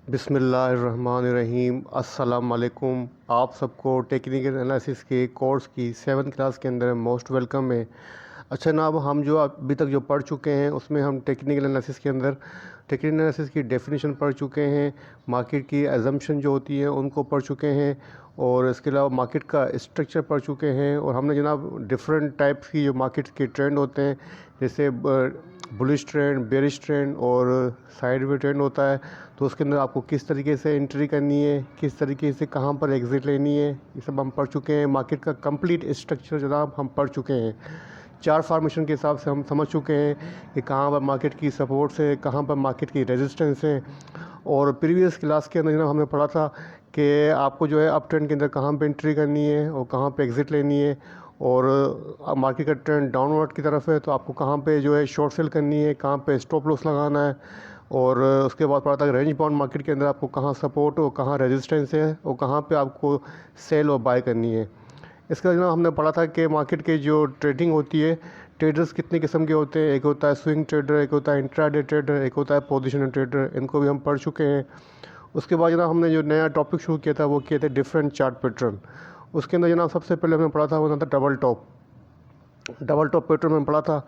बिस्मिल्लाहिर्रहमानिर्रहीम। अस्सलाम वालेकुम। आप सबको टेक्निकल एनालिसिस के कोर्स की 7th क्लास के अंदर मोस्ट वेलकम है। अच्छा जनाब, हम जो अभी तक जो पढ़ चुके हैं उसमें हम टेक्निकल एनालिसिस के अंदर टेक्निकल एनालिसिस की डेफिनेशन पढ़ चुके हैं, मार्केट की एजम्पशन जो होती है उनको पढ़ चुके हैं, और इसके अलावा मार्केट का स्ट्रक्चर पढ़ चुके हैं। और हमने जनाब डिफरेंट टाइप्स की जो मार्केट के ट्रेंड होते हैं, जैसे बुलिश ट्रेंड, बेरिश ट्रेंड और साइडवे ट्रेंड होता है, तो उसके अंदर आपको किस तरीके से एंट्री करनी है, किस तरीके से कहाँ पर एग्ज़िट लेनी है, ये सब हम पढ़ चुके हैं। मार्केट का कंप्लीट स्ट्रक्चर जनाब हम पढ़ चुके हैं। चार फार्मेशन के हिसाब से हम समझ चुके हैं कि कहाँ पर मार्केट की सपोर्ट्स है, कहाँ पर मार्केट की रेजिस्टेंस है। और प्रीवियस क्लास के अंदर जनाब हमने पढ़ा था कि आपको जो है अप ट्रेंड के अंदर कहाँ पे एंट्री करनी है और कहाँ पे एग्ज़िट लेनी है, और मार्केट का ट्रेंड डाउनवर्ड की तरफ है तो आपको कहाँ पे जो है शॉर्ट सेल करनी है, कहाँ पे स्टॉप लॉस लगाना है। और उसके बाद पढ़ा था रेंज बाउंड मार्केट के अंदर आपको कहाँ सपोर्ट और कहाँ रेजिस्टेंस है और कहाँ पे आपको सेल और बाय करनी है। इसका जो हमने पढ़ा था कि मार्केट के जो ट्रेडिंग होती है, ट्रेडर्स कितने किस्म के होते हैं, एक होता है स्विंग ट्रेडर, एक होता है इंट्राडे ट्रेडर, एक होता है पोजिशनल ट्रेडर। इनको भी हम पढ़ चुके हैं। उसके बाद जनाब हमने जो नया टॉपिक शुरू किया था वो किए थे डिफरेंट चार्ट पैटर्न। उसके अंदर जनाब सबसे पहले हमने पढ़ा था वो था डबल टॉप पैटर्न में पढ़ा था।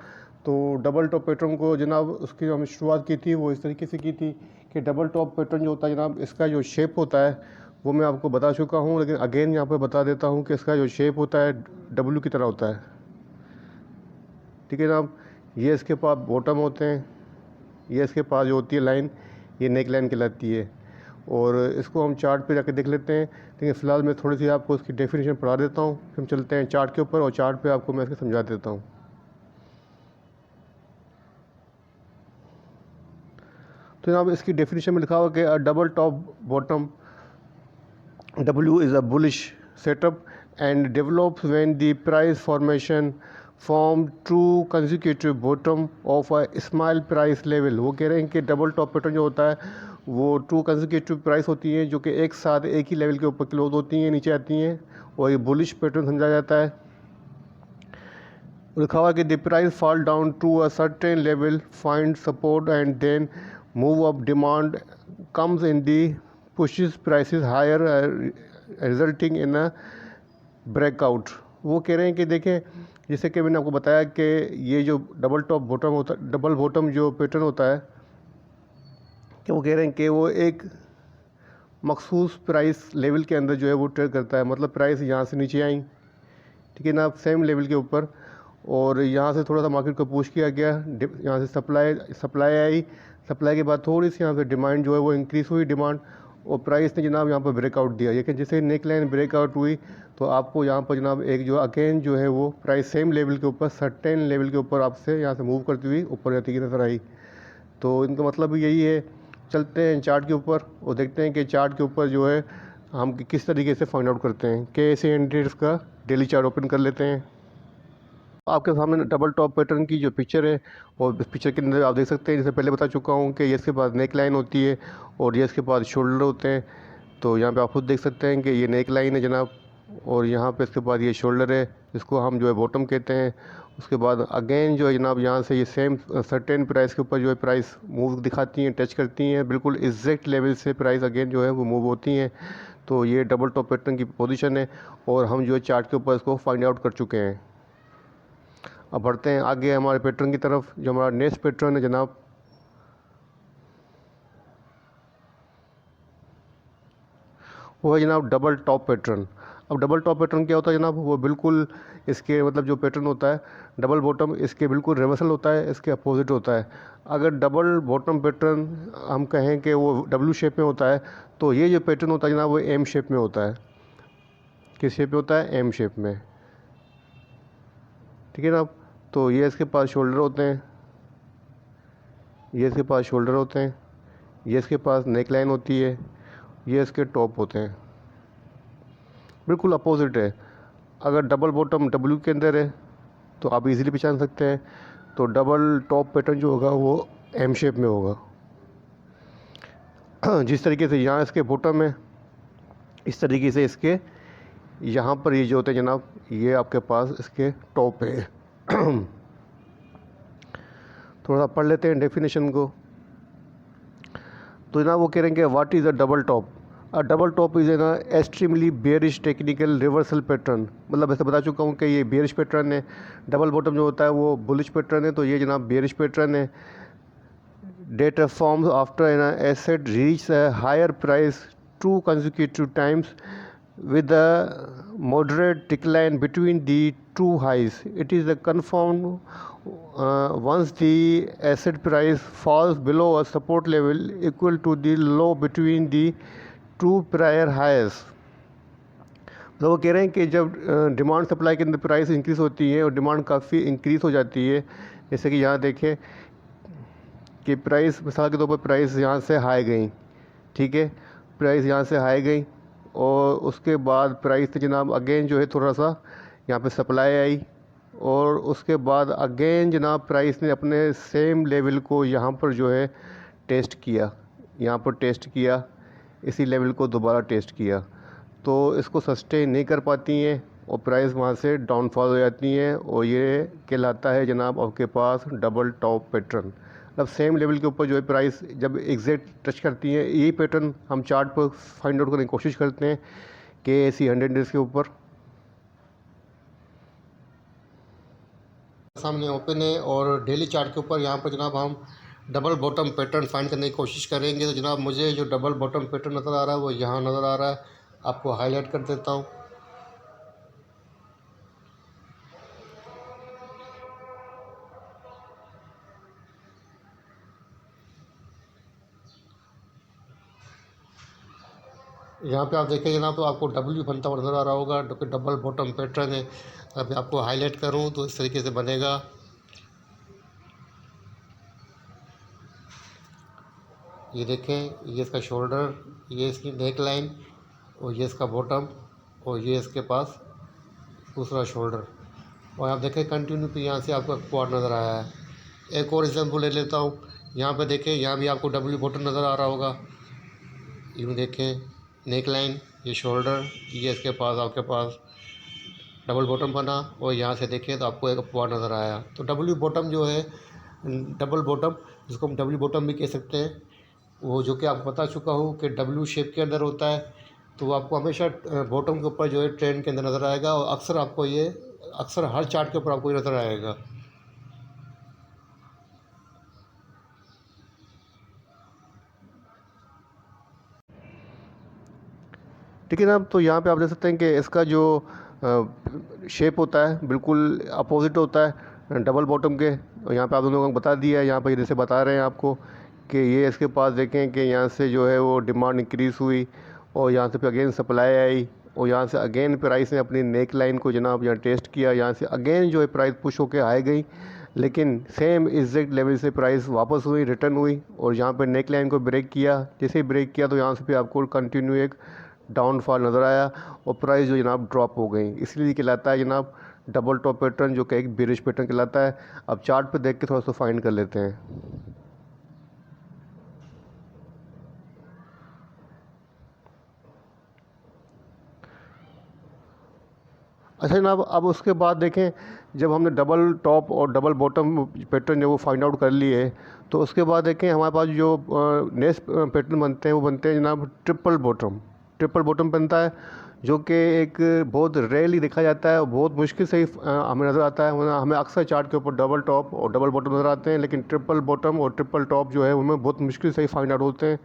तो डबल टॉप पैटर्न को जनाब उसकी जो हमने शुरुआत की थी वो इस तरीके से की थी कि डबल टॉप पैटर्न जो होता है जनाब, इसका जो शेप होता है वो मैं आपको बता चुका हूँ, लेकिन अगेन यहाँ पे बता देता हूँ कि इसका जो शेप होता है डब्ल्यू की तरह होता है। ठीक है जनाब, ये इसके पास बॉटम होते हैं, ये इसके पास जो होती है लाइन, ये नेक लाइन कहलाती है। और इसको हम चार्ट पे जाके देख लेते हैं, लेकिन फ़िलहाल मैं थोड़ी सी आपको उसकी डेफिनेशन पढ़ा देता हूँ, फिर हम चलते हैं चार्ट के ऊपर और चार्ट पे आपको मैं इसको समझा देता हूँ। तो जनाब इसकी डेफिनेशन में लिखा हुआ कि अ double top bottom W is a bullish setup and develops when the price formation form two consecutive bottom of a small price level। वो कह रहे हैं कि डबल टॉप पैटर्न जो होता है वो टू कंसेक्यूटिव प्राइस होती है जो कि एक साथ एक ही लेवल के ऊपर क्लोज होती हैं, नीचे आती हैं, और ये बुलिश पैटर्न समझा जाता है। लिखा हुआ कि the price fall down to a certain level, find support and then move up, demand comes in the pushes prices higher, resulting in a breakout. वो कह रहे हैं कि देखें, जैसे कि मैंने आपको बताया कि ये जो डबल टॉप बॉटम होता है, डबल बॉटम जो पैटर्न होता है, कि वो कह रहे हैं कि वो एक मखसूस प्राइस लेवल के अंदर जो है वो ट्रेड करता है। मतलब प्राइस यहाँ से नीचे आई, ठीक है ना, सेम लेवल के ऊपर, और यहाँ से थोड़ा सा मार्केट को पुश किया गया, यहाँ से सप्लाई आई, सप्लाई के बाद थोड़ी सी यहाँ से डिमांड जो है वो इंक्रीज़ हुई डिमांड, और प्राइस ने जनाब यहाँ पर ब्रेकआउट दिया। लेकिन जैसे नेक लाइन ब्रेकआउट हुई तो आपको यहाँ पर जनाब एक जो अगेन जो है वो प्राइस सेम लेवल के ऊपर, सर्टेन लेवल के ऊपर आपसे यहाँ से मूव करती हुई ऊपर जाती की नज़र आई। तो इनका मतलब यही है। चलते हैं चार्ट के ऊपर और देखते हैं कि चार्ट के ऊपर जो है हम किस तरीके से फाइंड आउट करते हैं। कैसे इंडिकेटर्स का डेली चार्ट ओपन कर लेते हैं। आपके सामने डबल टॉप पैटर्न की जो पिक्चर है, और इस पिक्चर के अंदर आप देख सकते हैं, जैसे पहले बता चुका हूँ कि ये इसके पास नेक लाइन होती है और ये इसके पास शोल्डर होते हैं। तो यहाँ पे आप खुद देख सकते हैं कि ये नेक लाइन है जनाब, और यहाँ पे इसके बाद ये शोल्डर है, इसको हम जो है बॉटम कहते हैं। उसके बाद अगेन जो है जनाब यहाँ से ये सेम सर्टेन प्राइस के ऊपर जो है प्राइस मूव दिखाती हैं, टच करती हैं, बिल्कुल एग्जैक्ट लेवल से प्राइस अगेन जो है वो मूव होती हैं। तो ये डबल टॉप पैटर्न की पोजीशन है, और हम जो है चार्ट के ऊपर इसको फाइंड आउट कर चुके हैं। अब बढ़ते हैं आगे हमारे पैटर्न की तरफ। जो हमारा नेक्स्ट पैटर्न है जनाब, वो है जनाब डबल टॉप पैटर्न। अब डबल टॉप पैटर्न क्या होता है जनाब, वो बिल्कुल इसके मतलब जो पैटर्न होता है डबल बॉटम, इसके बिल्कुल रिवर्सल होता है, इसके अपोजिट होता है। अगर डबल बॉटम पैटर्न हम कहें कि वो डब्ल्यू शेप में होता है, तो ये जो पैटर्न होता है जनाब वो एम शेप में होता है। किस शेप में होता है? एम शेप में, ठीक है जनाब। तो ये इसके पास शोल्डर होते हैं, ये इसके पास शोल्डर होते हैं, ये इसके पास नेक लाइन होती है, ये इसके टॉप होते हैं, बिल्कुल अपोजिट है। अगर डबल बॉटम डब्ल्यू के अंदर है तो आप इजीली पहचान सकते हैं, तो डबल टॉप पैटर्न जो होगा वो एम शेप में होगा। जिस तरीके से यहाँ इसके बॉटम है, इस तरीके से इसके यहाँ पर ये जो होते हैं जनाब, ये आपके पास इसके टॉप है। थोड़ा सा पढ़ लेते हैं डेफिनेशन को। तो जनाब वो कह रहे हैं कि what is a double top. A double top is ना extremely bearish technical reversal pattern. मतलब ऐसे बता चुका हूँ कि ये बेयरिश पैटर्न है। डबल बॉटम जो होता है वो बुलिश पैटर्न है, तो ये जनाब बेयरिश पैटर्न है। Data forms after an asset reach a higher price 2 consecutive times with a moderate decline between the two highs. It is a confirmed once the asset price falls below a support level equal to the low between the two prior highs. तो वो कह रहे हैं कि जब demand supply के अंदर price increase होती है और डिमांड काफ़ी इंक्रीज़ हो जाती है, जैसे कि यहाँ देखें कि प्राइस मिसाल के तौर पर प्राइस यहाँ से हाई गई, ठीक है, प्राइस यहाँ से हाई गई और उसके बाद प्राइस से जनाब अगेन जो है थोड़ा सा यहाँ पे सप्लाई आई और उसके बाद अगेन जनाब प्राइस ने अपने सेम लेवल को यहाँ पर जो है टेस्ट किया, यहाँ पर टेस्ट किया, इसी लेवल को दोबारा टेस्ट किया, तो इसको सस्टेन नहीं कर पाती हैं और प्राइस वहाँ से डाउनफॉल हो जाती हैं और ये कहलाता है जनाब आपके पास डबल टॉप पैटर्न। मतलब सेम लेवल के ऊपर जो है प्राइस जब एग्जैक्ट टच करती हैं, यही पैटर्न हम चार्ट पर फाइंड आउट करने की कोशिश करते हैं KSE 100 डेज़ के ऊपर। सामने ओपन है और डेली चार्ट के ऊपर यहाँ पर जनाब हम डबल बॉटम पैटर्न फाइंड करने की कोशिश करेंगे। तो जनाब मुझे जो डबल बॉटम पैटर्न नज़र आ रहा है वो यहाँ नज़र आ रहा है, आपको हाईलाइट कर देता हूँ। यहाँ पे आप देखें जनाब तो आपको W बनता हुआ नज़र आ रहा होगा, जो कि डबल बॉटम पैटर्न है। अभी आपको हाईलाइट करूँ तो इस तरीके से बनेगा। ये देखें, ये इसका शोल्डर, ये इसकी नेक लाइन और ये इसका बॉटम और ये इसके पास दूसरा शोल्डर। और आप देखें कंटिन्यू पे यहाँ से आपको क्वाड नज़र आया है। एक और एग्जाम्पल ले लेता हूँ, यहाँ पे देखें, यहाँ भी आपको W बॉटम नज़र आ रहा होगा। यूँ देखें, नेक लाइन, ये शोल्डर, ये इसके पास आपके पास डबल बॉटम बना और यहाँ से देखें तो आपको एक अपवार नज़र आया। तो W बॉटम जो है, डबल बॉटम जिसको हम W बॉटम भी कह सकते हैं, वो जो कि आपको बता चुका हूँ कि W शेप के अंदर होता है, तो वो आपको हमेशा बॉटम के ऊपर जो है ट्रेंड के अंदर नज़र आएगा और अक्सर हर चार्ट के ऊपर आपको ये नज़र आएगा। ठीक है ना। तो यहाँ पे आप देख सकते हैं कि इसका जो शेप होता है बिल्कुल अपोजिट होता है डबल बॉटम के। और यहाँ पे आप दोनों को बता दिया है, यहाँ पे जैसे बता रहे हैं आपको कि ये इसके पास देखें कि यहाँ से जो है वो डिमांड इंक्रीज़ हुई और यहाँ से फिर अगेन सप्लाई आई और यहाँ से अगेन प्राइस ने अपनी नेक लाइन को जनाब यहाँ टेस्ट किया, यहाँ से अगेन जो है प्राइस पुश होकर आ गई, लेकिन सेम एग्जैक्ट लेवल से प्राइस वापस हुई, रिटर्न हुई और यहाँ पर नेक लाइन को ब्रेक किया। जैसे ही ब्रेक किया तो यहाँ से फिर आपको कंटिन्यू एक डाउनफॉल नज़र आया और प्राइस जो जनाब ड्रॉप हो गई। इसलिए कहलाता है जनाब डबल टॉप पैटर्न, जो कि एक बेरिश पैटर्न कहलाता है। अब चार्ट पे देख के थोड़ा सा फाइंड कर लेते हैं। अच्छा जनाब, अब उसके बाद देखें, जब हमने डबल टॉप और डबल बॉटम पैटर्न जब वो फाइंड आउट कर लिए तो उसके बाद देखें हमारे पास जो नेक्स्ट पैटर्न बनते हैं वो बनते हैं जनाब ट्रिपल बॉटम। ट्रिपल बॉटम बनता है जो कि एक बहुत रेयरली देखा जाता है और बहुत मुश्किल से ही हमें नज़र आता है। वरना हमें अक्सर चार्ट के ऊपर डबल टॉप और डबल बॉटम नज़र आते हैं, लेकिन ट्रिपल बॉटम और ट्रिपल टॉप जो है उनमें बहुत मुश्किल से ही फाइंड आउट होते हैं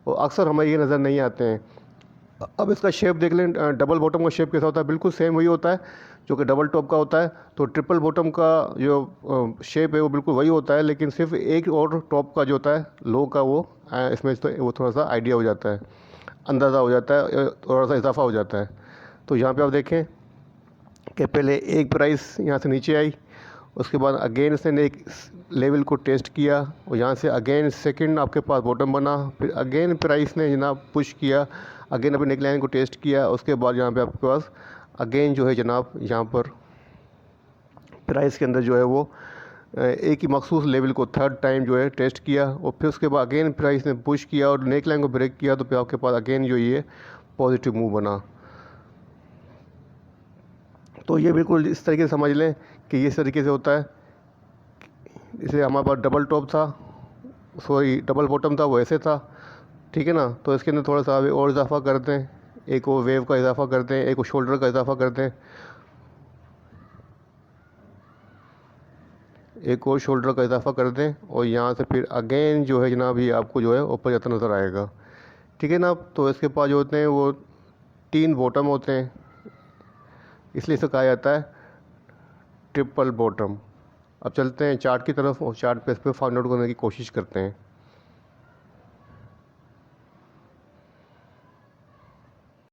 और अक्सर हमें ये नज़र नहीं आते हैं। अब इसका शेप देख लें, डबल बॉटम का शेप कैसा होता है, बिल्कुल सेम वही होता है जो कि डबल टॉप का होता है। तो ट्रिपल बॉटम का जो शेप है वो बिल्कुल वही होता है, लेकिन सिर्फ एक और टॉप का जो होता है लो का वो इसमें तो वो थोड़ा सा आइडिया हो जाता है, अंदाज़ा हो जाता है, थोड़ा सा इजाफा हो जाता है। तो यहाँ पे आप देखें कि पहले एक प्राइस यहाँ से नीचे आई, उसके बाद अगेन इसने एक लेवल को टेस्ट किया और यहाँ से अगेन सेकंड आपके पास बॉटम बना, फिर अगेन प्राइस ने जनाब पुश किया, अगेन अपने नेक लाइन को टेस्ट किया। उसके बाद यहाँ पे आपके पास अगेन जो है जनाब यहाँ पर प्राइस के अंदर जो है वो एक ही मखसूस लेवल को थर्ड टाइम जो है टेस्ट किया और फिर उसके बाद अगेन प्राइस ने पुश किया और नेक लाइन को ब्रेक किया, तो फिर आपके पास अगेन जो ये पॉजिटिव मूव बना। तो ये बिल्कुल इस तरीके से समझ लें कि इस तरीके से होता है। इसे हमारे पास डबल टॉप था, सॉरी डबल बॉटम था, वो ऐसे था। ठीक है ना। तो इसके अंदर थोड़ा सा अभी और इजाफा करते हैं, एक वो वेव का इजाफा करते हैं, एक वो शोल्डर का इजाफा करते हैं, एक और शोल्डर का इजाफा कर दें, और यहाँ से फिर अगेन जो है जनाब ये आपको जो है ऊपर जाता नज़र आएगा। ठीक है ना। तो इसके पास जो होते हैं वो 3 बॉटम होते हैं, इसलिए इसे कहा जाता है ट्रिपल बॉटम। अब चलते हैं चार्ट की तरफ और चार्ट पे इस पर फाइंड आउट करने की कोशिश करते हैं।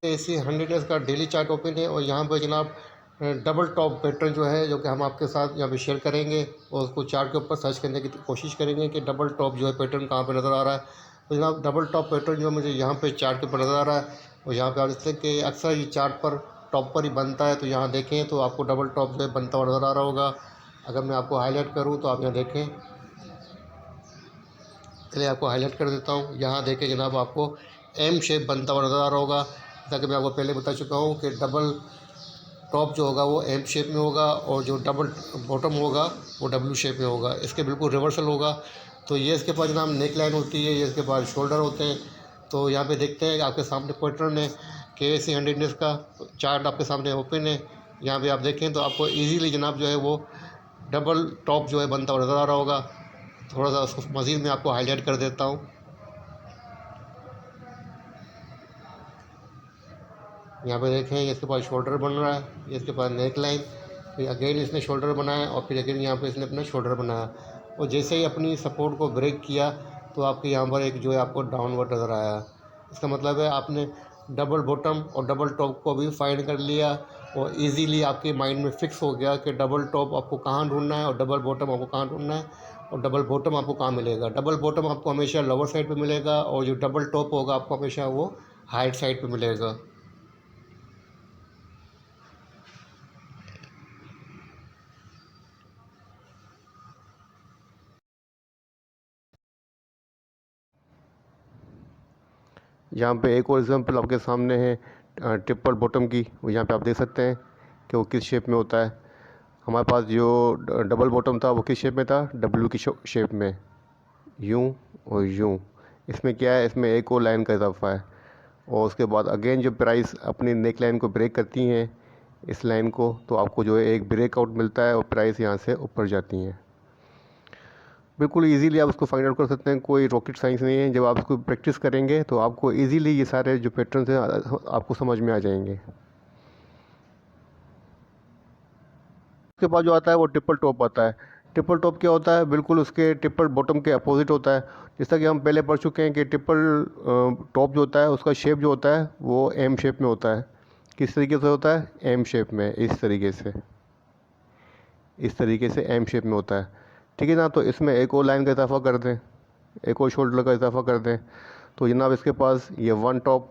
AC 100 का डेली चार्ट ओपन है और यहाँ पर जनाब डबल टॉप पैटर्न जो है जो कि हम आपके साथ यहाँ पे शेयर करेंगे और उसको चार्ट के ऊपर सर्च करने की कोशिश करेंगे कि डबल टॉप जो है पैटर्न कहाँ पे नज़र आ रहा है। तो जनाब डबल टॉप पैटर्न जो है मुझे यहाँ पे चार्ट के ऊपर नज़र आ रहा है और यहाँ पे आप देखते हैं कि अक्सर ये चार्ट पर टॉप पर ही बनता है। तो यहाँ देखें तो आपको डबल टॉप जो है बनता हुआ नज़र आ रहा होगा। अगर मैं आपको हाईलाइट करूँ तो आप यहाँ देखें, चलिए आपको हाईलाइट कर देता हूँ। यहाँ देखें जनाब आपको एम शेप बनता हुआ नज़र आ रहा होगा। जैसा कि मैं आपको पहले बता चुका हूँ कि डबल टॉप जो होगा वो एम शेप में होगा और जो डबल बॉटम होगा वो डब्ल्यू शेप में होगा। इसके बिल्कुल रिवर्सल होगा। तो ये इसके पास जनाब नेक लाइन होती है, ये इसके पास शोल्डर होते हैं। तो यहाँ पे देखते हैं आपके सामने पैटर्न है KAC 100 का चार्ट आपके सामने ओपन है। यहाँ पे आप देखें तो आपको इजीली जनाब जो है वो डबल टॉप जो है बनता हुआ नज़र आ रहा होगा। थोड़ा सा उसको मज़ीद मैं आपको हाईलाइट कर देता हूँ। यहाँ पे देखें ये इसके पास शोल्डर बन रहा है, ये इसके पास नेक लाइन, फिर अगेन इसने शोल्डर बनाया और फिर अगेन यहाँ पे इसने अपना शोल्डर बनाया और जैसे ही अपनी सपोर्ट को ब्रेक किया तो आपके यहाँ पर एक जो है आपको डाउनवर्ड नज़र आया। इसका मतलब है आपने डबल बॉटम और डबल टॉप को भी फाइंड कर लिया और इजीली आपके माइंड में फिक्स हो गया कि डबल टॉप आपको कहाँ ढूंढना है और डबल बॉटम आपको कहाँ ढूंढना है और डबल बॉटम आपको कहाँ मिलेगा। डबल बॉटम आपको हमेशा लोअर साइड पे मिलेगा और जो डबल टॉप होगा आपको हमेशा वो हाइट साइड पे मिलेगा। यहाँ पे एक और एग्जांपल आपके सामने है ट्रिपल बॉटम की। यहाँ पे आप देख सकते हैं कि वो किस शेप में होता है। हमारे पास जो डबल बॉटम था वो किस शेप में था, डब्ल्यू की शेप में, यूं और यूं। इसमें क्या है, इसमें एक और लाइन का इजाफा है और उसके बाद अगेन जब प्राइस अपनी नेक लाइन को ब्रेक करती हैं इस लाइन को, तो आपको जो है एक ब्रेकआउट मिलता है और प्राइस यहाँ से ऊपर जाती हैं। बिल्कुल इजीली आप उसको फाइंड आउट कर सकते हैं, कोई रॉकेट साइंस नहीं है। जब आप इसको प्रैक्टिस करेंगे तो आपको इजीली ये सारे जो पैटर्न्स हैं आपको समझ में आ जाएंगे। उसके बाद जो आता है वो ट्रिपल टॉप आता है। ट्रिपल टॉप क्या होता है, बिल्कुल उसके ट्रिपल बॉटम के अपोजिट होता है। जैसा कि हम पहले पढ़ चुके हैं कि ट्रिपल टॉप जो होता है उसका शेप जो होता है वो एम शेप में होता है। किस तरीके से होता है, एम शेप में, इस तरीके से एम शेप में होता है। ठीक है ना। तो इसमें एक और लाइन का इजाफा कर दें, एक और शोल्डर का इजाफा कर दें, तो जनाब इसके पास ये 1 टॉप,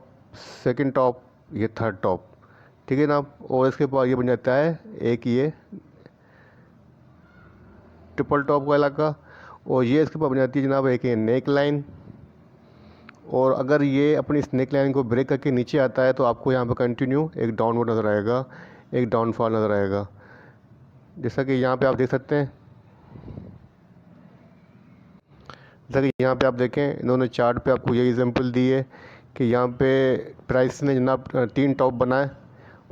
सेकंड टॉप, ये थर्ड टॉप। ठीक है ना। और इसके पास ये बन जाता है एक ये ट्रिपल टॉप का इलाका और ये इसके पास बन जाती है जनाब एक ये नेक लाइन। और अगर ये अपनी इस नेक लाइन को ब्रेक करके नीचे आता है तो आपको यहाँ पर कंटिन्यू एक डाउनवर्ड नज़र आएगा, एक डाउनफॉल नज़र आएगा। जैसा कि यहाँ पे आप देख सकते हैं, जैसा कि यहाँ पे आप देखें इन्होंने चार्ट पे आपको ये एग्जांपल दी है कि यहाँ पे प्राइस ने जनाब 3 टॉप बनाए।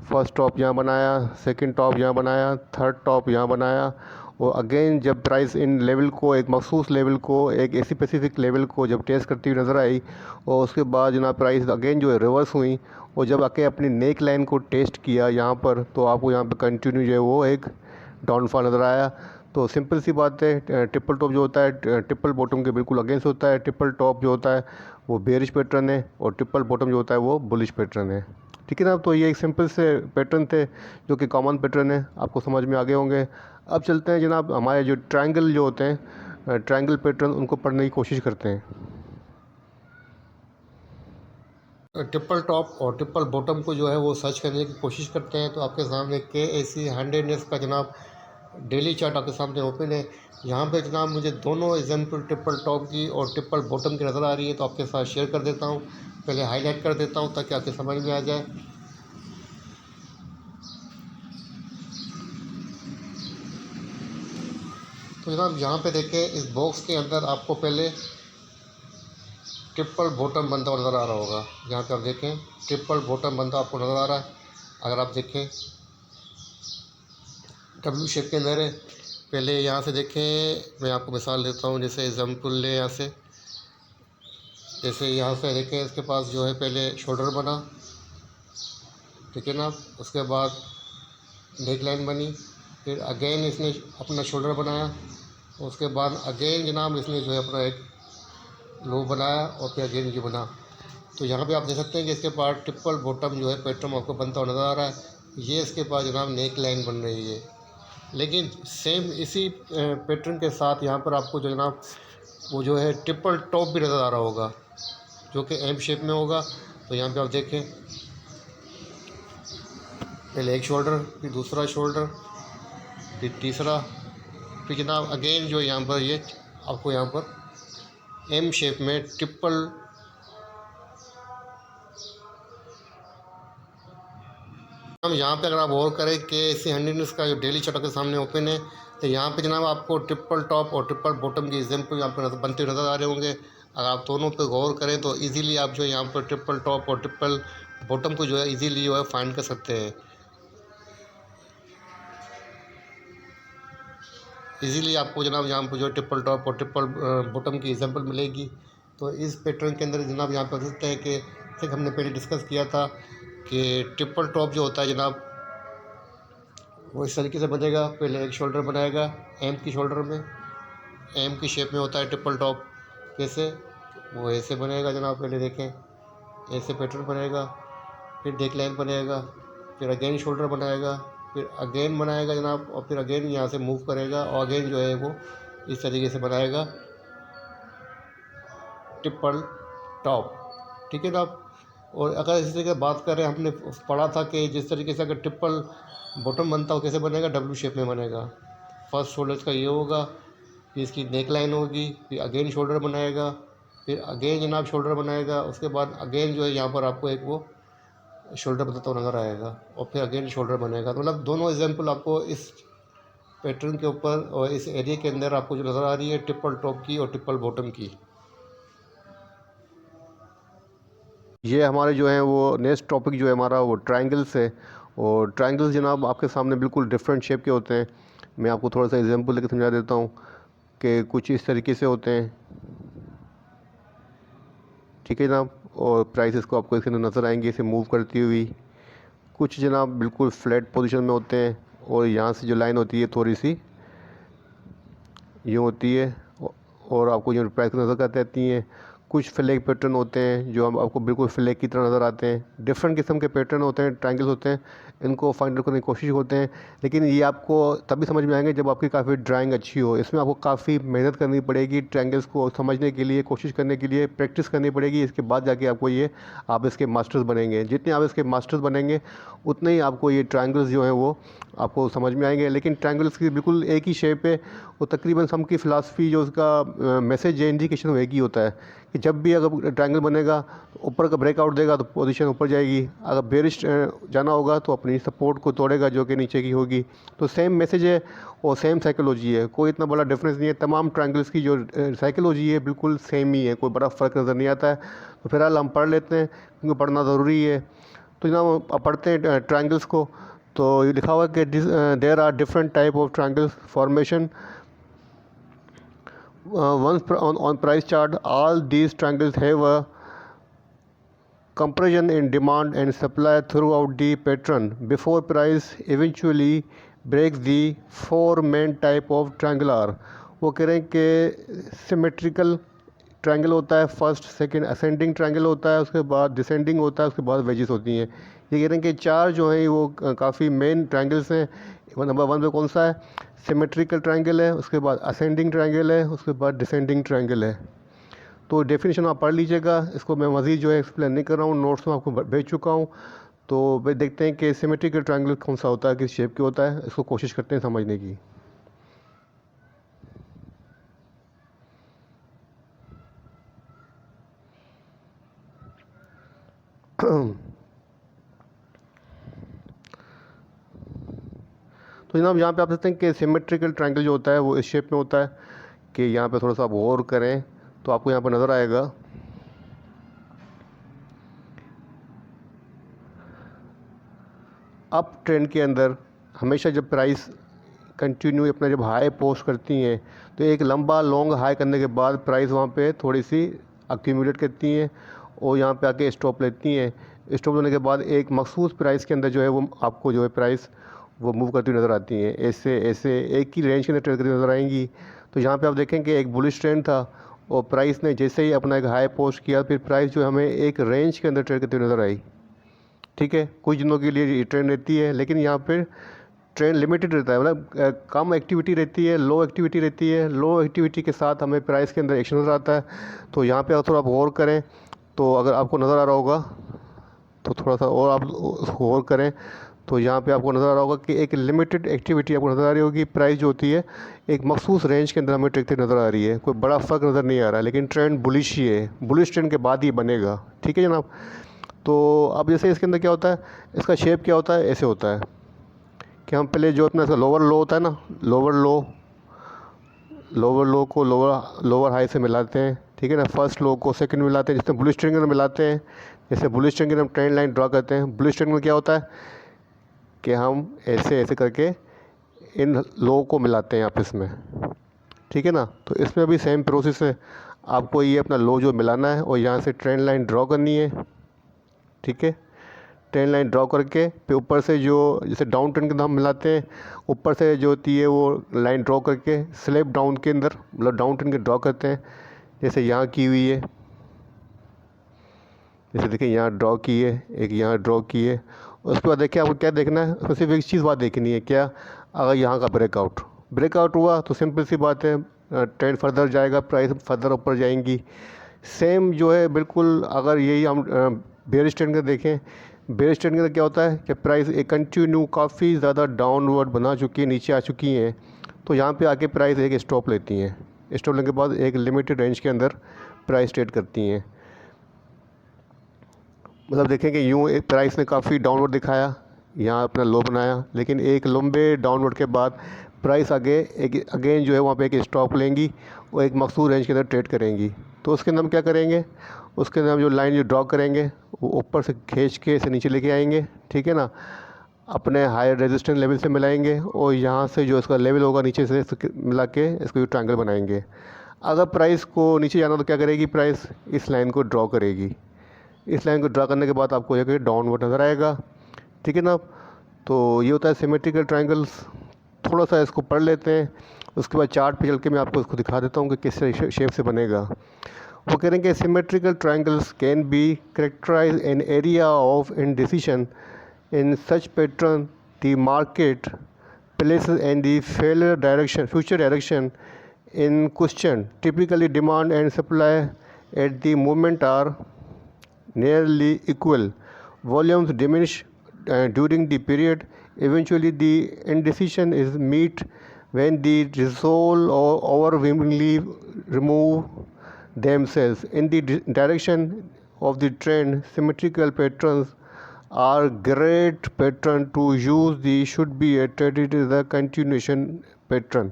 फर्स्ट टॉप यहाँ बनाया, सेकंड टॉप यहाँ बनाया, थर्ड टॉप यहाँ बनाया और अगेन जब प्राइस इन लेवल को, एक मखसूस लेवल को, एक ऐसी स्पेसिफिक लेवल को जब टेस्ट करती हुई नज़र आई और उसके बाद जनाब प्राइस अगेन जो है रिवर्स हुई और जब आके अपनी नेक लाइन को टेस्ट किया यहाँ पर, तो आपको यहाँ पर कंटिन्यू जो है वो एक डाउनफॉल नज़र आया। तो सिंपल सी बात है, ट्रिपल टॉप जो होता है ट्रिपल बॉटम के बिल्कुल अगेंस्ट होता है। ट्रिपल टॉप जो होता है वो बेरिश पैटर्न है और ट्रिपल बॉटम जो होता है वो बुलिश पैटर्न है। ठीक है ना। तो ये एक सिंपल से पैटर्न थे जो कि कॉमन पैटर्न है, आपको समझ में आ गए होंगे। अब चलते हैं जनाब हमारे जो ट्रायंगल जो होते हैं, ट्रायंगल पैटर्न, उनको पढ़ने की कोशिश करते हैं। ट्रिपल टॉप और ट्रिपल बॉटम को जो है वो सर्च करने की कोशिश करते हैं तो आपके सामने KAC 100 का जनाब डेली चार्ट आपके सामने ओपन है। यहाँ पे जनाब मुझे दोनों एग्जाम्पल ट्रिपल टॉप की और ट्रिपल बॉटम की नज़र आ रही है तो आपके साथ शेयर कर देता हूँ। पहले हाईलाइट कर देता हूँ ताकि आपके समझ में आ जाए। तो जनाब यहाँ पे देखें इस बॉक्स के अंदर आपको पहले ट्रिपल बॉटम बनता हुआ नज़र आ रहा होगा। यहाँ पे आप देखें ट्रिपल बॉटम बनता आपको नज़र आ रहा है। अगर आप देखें डब्ल्यू शेप के अंदर है। पहले यहाँ से देखें, मैं आपको मिसाल देता हूँ, जैसे एग्जाम्पल ले यहाँ से, जैसे यहाँ से देखें इसके पास जो है पहले शोल्डर बना, ठीक है ना, उसके बाद नेक लाइन बनी, फिर अगेन इसने अपना शोल्डर बनाया, उसके बाद अगेन जनाब इसने जो है अपना एक लो बनाया और फिर अगेन ये बना। तो यहाँ पे आप देख सकते हैं कि इसके पास ट्रिपल बॉटम जो है पैटर्न आपको बनता हुआ नज़र आ रहा है। ये इसके पास जनाब नेक लाइन बन रही है। लेकिन सेम इसी पैटर्न के साथ यहाँ पर आपको जो जनाब वो जो है ट्रिपल टॉप भी नज़र आ रहा होगा, जो कि एम शेप में होगा। तो यहाँ पे आप देखें पहले एक शोल्डर, फिर दूसरा शोल्डर, फिर तीसरा, फिर जनाब अगेन जो यहाँ पर ये आपको यहाँ पर एम शेप में ट्रिपल हम यहाँ पे अगर आप गौर करें कि इसी 100 का जो डेली चार्ट के सामने ओपन है, तो यहाँ पे जनाब आपको ट्रिपल टॉप और ट्रिपल बॉटम के एग्जाम्पल यहाँ पर बनते नज़र आ रहे होंगे। अगर आप दोनों पे गौर करें तो इजीली आप जो यहाँ पर ट्रिपल टॉप और ट्रिपल बॉटम को जो है इजीली जो है फाइंड कर सकते हैं। इजीली आपको जनाब यहाँ पर जो ट्रिपल टॉप और ट्रिपल बॉटम की एग्जांपल मिलेगी। तो इस पैटर्न के अंदर जनाब यहाँ पर देख सकते हैं कि जैसे हमने पहले डिस्कस किया था कि ट्रिपल टॉप जो होता है जनाब वो इस तरीके से बनेगा। पहले एक शोल्डर बनाएगा एम की शोल्डर में, एम की शेप में होता है ट्रिपल टॉप। कैसे? वो ऐसे बनेगा जनाब, पहले देखें ऐसे पैटर्न बनेगा, फिर नेक लाइन बनेगा, फिर अगेन शोल्डर बनाएगा, फिर अगेन बनाएगा जनाब, और फिर अगेन यहाँ से मूव करेगा और अगेन जो है वो इस तरीके से बनाएगा ट्रिपल टॉप, ठीक है ना। और अगर इसी तरीके बात करें, हमने पढ़ा था कि जिस तरीके से अगर ट्रिपल बॉटम बनता हो कैसे बनेगा, डब्ल्यू शेप में बनेगा। फर्स्ट शोल्डर का ये होगा, फिर इसकी नेक लाइन होगी, फिर अगेन शोल्डर बनाएगा, फिर अगेन जनाब शोल्डर बनाएगा, उसके बाद अगेन जो है यहाँ पर आपको एक वो शोल्डर बनता हुआ नज़र आएगा और फिर अगेन शोल्डर बनेगा। तो मतलब दोनों एग्जांपल आपको इस पैटर्न के ऊपर और इस एरिया के अंदर आपको जो नज़र आ रही है ट्रिपल टॉप की और ट्रिपल बॉटम की। ये हमारे जो हैं वो नेक्स्ट टॉपिक जो है हमारा वो ट्रायंगल्स है। और ट्रायंगल्स जनाब आपके सामने बिल्कुल डिफरेंट शेप के होते हैं। मैं आपको थोड़ा सा एग्जांपल लेकर समझा देता हूँ कि कुछ इस तरीके से होते हैं, ठीक है जनाब। और प्राइसेस को आपको इसके अंदर नज़र आएंगे इसे मूव करती हुई। कुछ जनाब बिल्कुल फ्लैट पोजीशन में होते हैं और यहाँ से जो लाइन होती है थोड़ी सी यूँ होती है और आपको जो प्राइस नज़र आती रहती हैं। कुछ फ्लैग पैटर्न होते हैं जो हम आपको बिल्कुल फ्लैग की तरह नज़र आते हैं। डिफरेंट किस्म के पैटर्न होते हैं, ट्रायंगल्स होते हैं, इनको फाइंड करने की कोशिश होते हैं। लेकिन ये आपको तभी समझ में आएंगे जब आपकी काफ़ी ड्राइंग अच्छी हो। इसमें आपको काफ़ी मेहनत करनी पड़ेगी, ट्रायंगल्स को समझने के लिए, कोशिश करने के लिए प्रैक्टिस करनी पड़ेगी। इसके बाद जाके आपको ये आप इसके मास्टर्स बनेंगे। जितने आप इसके मास्टर्स बनेंगे उतने ही आपको ये ट्रायंगल्स जो हैं वो आपको समझ में आएंगे। लेकिन ट्रायंगल्स की बिल्कुल एक ही शेप है। वो तकरीबन सम की फ़िलासफ़ी जो उसका मैसेज है, इंडिकेशन वो एक ही होता है कि जब भी अगर ट्रायंगल बनेगा ऊपर का ब्रेकआउट देगा तो पोजीशन ऊपर जाएगी, अगर बेरिश जाना होगा तो अपनी सपोर्ट को तोड़ेगा जो कि नीचे की होगी। तो सेम मैसेज है और सेम साइकोलॉजी है, कोई इतना बड़ा डिफरेंस नहीं है। तमाम ट्रायंगल्स की जो साइकोलॉजी है बिल्कुल सेम ही है, कोई बड़ा फ़र्क नज़र नहीं आता है। तो फिलहाल हम पढ़ लेते हैं क्योंकि पढ़ना ज़रूरी है। तो जनाब अब पढ़ते हैं ट्रायंगल्स को। तो ये लिखा हुआ है कि there are different type of triangles formation once on price chart. All these triangles have a compression in demand and supply throughout the pattern before price eventually breaks the four main type of triangle are. वो कह रहे हैं कि symmetrical triangle होता है, first second ascending triangle होता है, उसके बाद डिसेंडिंग होता है, उसके बाद वेजेस होती हैं। ये कह रहे हैं कि चार जो हैं वो काफ़ी मेन ट्रायंगल्स हैं। नंबर 1 पे कौन सा है? सिमेट्रिकल ट्रायंगल है, उसके बाद असेंडिंग ट्रायंगल है, उसके बाद डिसेंडिंग ट्रायंगल है। तो डेफिनेशन आप पढ़ लीजिएगा, इसको मैं मज़ीद जो है एक्सप्लेन नहीं कर रहा हूँ, नोट्स में आपको भेज चुका हूँ। तो वे देखते हैं कि सिमेट्रिकल ट्रायंगल कौन सा होता है, किस शेप के होता है, इसको कोशिश करते हैं समझने की। तो जनाब यहाँ पे आप देखते हैं कि सिमेट्रिकल ट्रायंगल जो होता है वो इस शेप में होता है कि यहाँ पे थोड़ा सा आप गौर करें तो आपको यहाँ पर नज़र आएगा अप ट्रेंड के अंदर हमेशा जब प्राइस कंटिन्यू अपना जब हाई पोस्ट करती हैं तो एक लंबा लॉन्ग हाई करने के बाद प्राइस वहाँ पे थोड़ी सी अक्यूमुलेट करती हैं और यहाँ पे आके स्टॉप लेती हैं। स्टॉप लेने के बाद एक मखसूस प्राइस के अंदर जो है वो आपको जो है प्राइस वो मूव करती हुई नज़र आती हैं। ऐसे ऐसे एक ही रेंज के अंदर ट्रेड करती नज़र आएंगी। तो यहाँ पे आप देखेंगे एक बुलिश ट्रेंड था और प्राइस ने जैसे ही अपना एक हाई पोस्ट किया फिर प्राइस जो है हमें एक रेंज के अंदर ट्रेड करती हुई नज़र आई। ठीक है, कुछ दिनों के लिए ये ट्रेंड रहती है, लेकिन यहाँ पर ट्रेंड लिमिटेड रहता है, मतलब कम एक्टिविटी रहती है, लो एक्टिविटी रहती है। लो एक्टिविटी के साथ हमें प्राइस के अंदर एक्शन नज़र आता है। तो यहाँ पे अगर थोड़ा आप गौर करें तो अगर आपको नज़र आ रहा होगा तो थोड़ा सा और आप गौर करें तो यहाँ पे आपको नज़र आ रहा होगा कि एक लिमिटेड एक्टिविटी आपको नज़र आ रही होगी। प्राइस जो होती है एक मखसूस रेंज के अंदर हमें टिकते नज़र आ रही है, कोई बड़ा फ़र्क नज़र नहीं आ रहा है, लेकिन ट्रेंड बुलिश ही है, बुलिश ट्रेंड के बाद ही बनेगा। ठीक है जनाब। तो अब जैसे इसके अंदर क्या होता है, इसका शेप क्या होता है, ऐसे होता है कि हम पहले जो अपना इसका लोअर लो होता है ना, लोअर लो को लोअर हाई से मिलाते हैं। ठीक है ना, फर्स्ट लो को सेकंड मिलाते हैं, जैसे बुलिश ट्रेंड के अंदर मिलाते हैं। जैसे बुलिश ट्रेंड के अंदर हम ट्रेंड लाइन ड्रा करते हैं। बुलिश ट्रेंड में क्या होता है कि हम ऐसे ऐसे करके इन लो को मिलाते हैं आपस में। ठीक है ना, तो इसमें भी सेम प्रोसेस है, आपको ये अपना लो जो मिलाना है और यहाँ से ट्रेंड लाइन ड्रॉ करनी है। ठीक है, ट्रेंड लाइन ड्रॉ करके फिर ऊपर से जो जैसे डाउन ट्रेंड के अंदर हम मिलाते हैं, ऊपर से जो होती है वो लाइन ड्रॉ करके स्लैब डाउन के अंदर मतलब डाउन ट्रेंड के ड्रॉ करते हैं, जैसे यहाँ की हुई है। जैसे देखिए यहाँ ड्रॉ की है, एक यहाँ ड्रॉ की है। उसके बाद देखिए आपको क्या देखना है, उसमें सिर्फ एक चीज़ बात देखनी है, क्या, अगर यहाँ का ब्रेकआउट हुआ तो सिंपल सी बात है, ट्रेंड फर्दर जाएगा, प्राइस फर्दर ऊपर जाएंगी। सेम जो है बिल्कुल अगर यही हम बेयरिश ट्रेंड का देखें, बेयरिश ट्रेंड के अंदर क्या होता है कि प्राइस एक कंटिन्यू काफ़ी ज़्यादा डाउनवर्ड बना चुकी है, नीचे आ चुकी हैं, तो यहाँ पे आके प्राइस एक स्टॉप लेती हैं। स्टॉप लेने के बाद एक लिमिटेड रेंज के अंदर प्राइस ट्रेड करती हैं। मतलब देखें कि यूँ एक प्राइस ने काफ़ी डाउनवर्ड दिखाया, यहाँ अपना लो बनाया, लेकिन एक लंबे डाउनवर्ड के बाद प्राइस आगे एक अगेन जो है वहाँ पे एक स्टॉप लेंगी और एक मखसूस रेंज के अंदर ट्रेड करेंगी। तो उसके अंदर हम क्या करेंगे, उसके अंदर हम जो लाइन जो ड्रॉ करेंगे वो ऊपर से खींच के इसे नीचे लेके आएंगे। ठीक है ना, अपने हायर रेजिस्टेंस लेवल से मिलाएंगे और यहाँ से जो इसका लेवल होगा नीचे से मिला के इसको जो ट्रायंगल बनाएंगे। अगर प्राइस को नीचे जाना तो क्या करेगी, प्राइस इस लाइन को ड्रॉ करेगी। इस लाइन को ड्रा करने के बाद आपको यह डाउनवर्ड नज़र आएगा। ठीक है ना, तो ये होता है सिमेट्रिकल ट्रायंगल्स। थोड़ा सा इसको पढ़ लेते हैं, उसके बाद चार्ट पे चल के मैं आपको इसको दिखा देता हूँ कि किस शेप से बनेगा। वो कह रहे हैं कि symmetrical triangles can be characterize an area of indecision in such pattern the market places and the future direction in question. Typically demand and supply at the moment are nearly equal. Volumes diminish during the period. Eventually, the indecision is met when the resolve or overwhelmingly remove themselves in the direction of the trend. Symmetrical patterns are great pattern to use. The should be treated as a continuation pattern.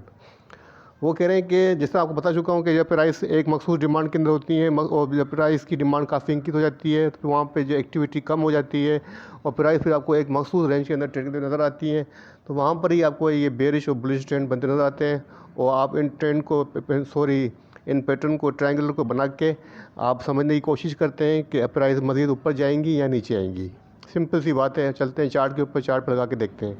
वो कह रहे हैं कि जैसा आपको बता चुका हूँ कि जब प्राइस एक मखसूस डिमांड के अंदर होती है और जब प्राइस की डिमांड काफ़ी इंक्रीज हो जाती है तो वहाँ पे जो एक्टिविटी कम हो जाती है और प्राइस फिर आपको एक मखसूस रेंज के अंदर ट्रेड करते नज़र आती है, तो वहाँ पर ही आपको ये बेरिश और बुलिश ट्रेंड बनते नज़र आते हैं। और आप इन ट्रेंड को इन पैटर्न को ट्रायंगल को बना के आप समझने की कोशिश करते हैं कि प्राइस मज़ीद ऊपर जाएंगी या नीचे आएंगी। सिंपल सी बात है, चलते हैं चार्ट के ऊपर, चार्ट पर लगा के देखते हैं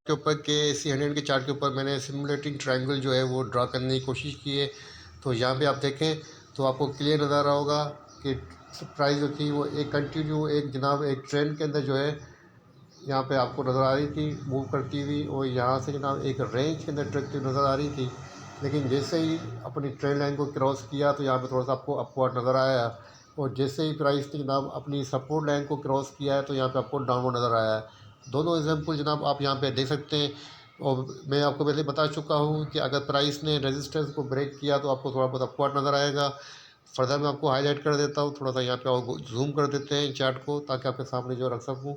के ऊपर के AC100 के चार्ट के ऊपर मैंने सिमुलेटिंग ट्रायंगल जो है वो ड्रा करने की कोशिश की है। तो यहाँ पे आप देखें तो आपको क्लियर नज़र आ रहा होगा कि प्राइस जो थी वो एक कंटिन्यू एक जनाब एक ट्रेंड के अंदर जो है यहाँ पे आपको नज़र आ रही थी मूव करती हुई, और यहाँ से जनाब एक रेंज के अंदर ट्रेड नज़र आ रही थी। लेकिन जैसे ही अपनी ट्रेंड लाइन को क्रॉस किया तो यहाँ पे थोड़ा सा आपको अपवर्ड नज़र आया, और जैसे ही प्राइस ने जनाब अपनी सपोर्ट लाइन को क्रॉस किया है तो यहाँ पे आपको डाउनवर्ड नज़र आया है। दोनों एग्जांपल जनाब आप यहाँ पे देख सकते हैं। और मैं आपको पहले बता चुका हूँ कि अगर प्राइस ने रेजिस्टेंस को ब्रेक किया तो आपको थोड़ा बहुत अपवर्ड नज़र आएगा। फर्दर मैं आपको हाईलाइट कर देता हूँ, थोड़ा सा यहाँ पे और जूम कर देते हैं चार्ट को ताकि आपके सामने जो रख सकूँ।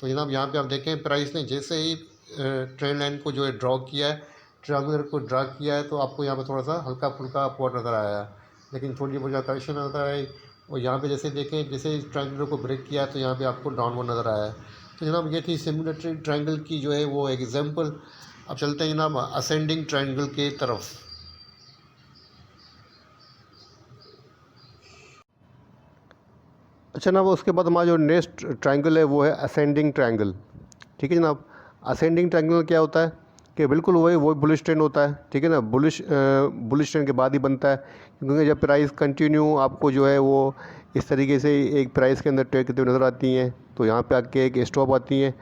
तो जनाब यहाँ पे आप देखें प्राइस ने जैसे ही ट्रेंड लाइन को जो है ड्रॉ किया है, ट्रायंगुलर को ड्रा किया है, तो आपको यहाँ पे थोड़ा सा हल्का फुल्का अपवर्ड नज़र आया है, लेकिन थोड़ी बहुत करेक्शन नज़र आई। और यहाँ पे जैसे देखें, जैसे इस ट्रायंगल को ब्रेक किया तो यहाँ पे आपको डाउनवर्ड नज़र आया है। तो जनाब ये थी सिमिलर ट्रायंगल की जो है वो एग्जांपल। अब चलते हैं जनाब असेंडिंग ट्रायंगल के तरफ। अच्छा जनाब, उसके बाद हमारा जो नेक्स्ट ट्रायंगल है वो है असेंडिंग ट्रायंगल। ठीक है जनाब, असेंडिंग ट्रायंगल क्या होता है कि बिल्कुल वही बुलिश ट्रेंड होता है। ठीक है ना, बुलिश ट्रेंड के बाद ही बनता है, क्योंकि जब प्राइस कंटिन्यू आपको जो है वो इस तरीके से एक प्राइस के अंदर ट्रेड करते हुए नज़र आती हैं, तो यहाँ पे आके एक स्टॉप आती हैं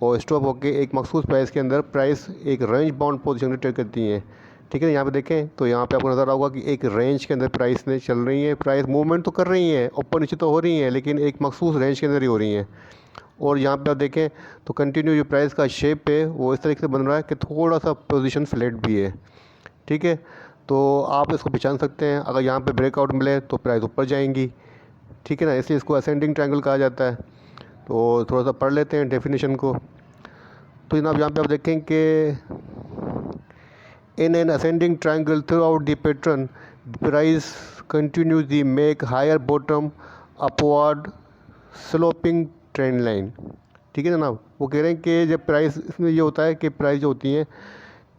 और स्टॉप होके एक मखसूस प्राइस के अंदर प्राइस एक रेंज बाउंड पोजीशन में ट्रेड करती हैं। ठीक है, यहाँ पे देखें तो यहाँ पे आपको नज़र आएगा कि एक रेंज के अंदर प्राइस ने चल रही है, प्राइस मूवमेंट तो कर रही हैं, ऊपर नीचे तो हो रही हैं, लेकिन एक मखसूस रेंज के अंदर ही हो रही हैं। और यहाँ पे आप देखें तो कंटिन्यू जो प्राइस का शेप है वो इस तरीके से बन रहा है कि थोड़ा सा पोजीशन फ्लैट भी है। ठीक है, तो आप इसको पहचान सकते हैं, अगर यहाँ पे ब्रेकआउट मिले तो प्राइस ऊपर जाएंगी। ठीक है ना, इसलिए इसको असेंडिंग ट्रायंगल कहा जाता है। तो थोड़ा सा पढ़ लेते हैं डेफिनेशन को। तो जनाब यहाँ पे आप देखें कि in an ascending triangle throughout the pattern price continues the make higher bottom upward sloping trend line. ठीक है जनाब, वो कह रहे हैं कि जब प्राइस, इसमें ये होता है कि प्राइस जो होती है